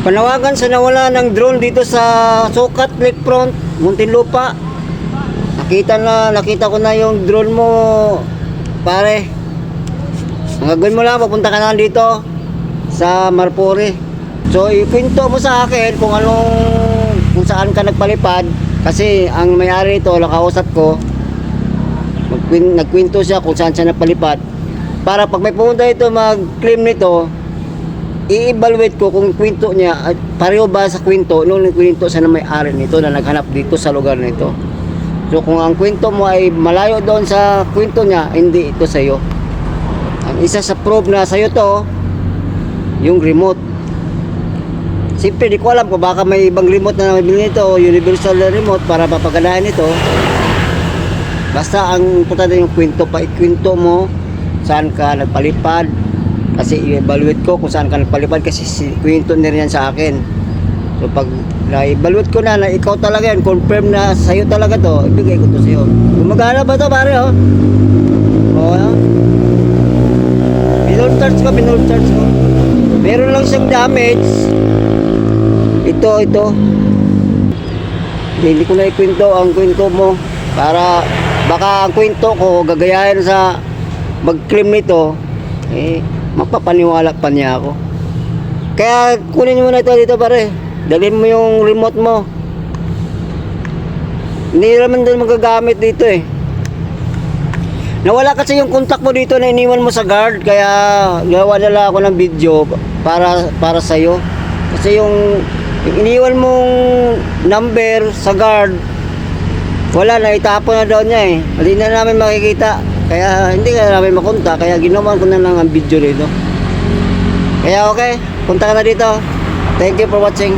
Panawagan sa nawala ng drone dito sa Sukat Lakefront, Muntinlupa. Nakita ko na yung drone mo, pare. Ang gagawin mo lang, papunta ka na dito sa Marpore. So, ikwento mo sa akin kung saan ka nagpalipad. Kasi ang may-ari ito, nakausap ko, nagkwento siya kung saan siya nagpalipad. Para pag may pumunta ito mag-claim nito, i-evaluate ko kung kwento niya pareho ba sa kwento nung kwento sa may-ari nito na naghanap dito sa lugar nito. So kung ang kwento mo ay malayo doon sa kwento niya, hindi ito sa iyo. Ang isa sa proof na sa iyo to, yung remote. Siyempre di ko alam kung baka may ibang remote na nabili nito, universal remote para mapaganahin ito. Basta ang importante yung kwento, pa ikwento mo saan ka nagpalipad. Kasi i-evaluate ko kung saan ka nagpalipad kasi kwento na rin yan sa akin. So pag na-evaluate ko na ikaw talaga yan, confirm na sa'yo talaga to, ibigay ko to sa'yo. Gumagana ba to pare oh? Oo. Binulcharge ko. Meron lang siyang damage. Ito. Hindi ko na ikwento ang kwento mo. Para baka ang kwento ko gagayahin sa mag-claim nito. Mapapaniwala pa niya ako. Kaya kunin mo na ito dito pare. Dalhin mo yung remote mo. Hindi naman din magagamit dito eh. Nawala kasi yung contact mo dito na iniwan mo sa guard. Kaya gawa nila ako ng video para sa'yo. Kasi yung iniwan mong number sa guard, wala na, itapon na daw niya eh. Hindi na namin makikita. Kaya hindi ka namin makunta. Kaya ginawa ko na lang ang video dito. Kaya okay, punta ka na dito. Thank you for watching.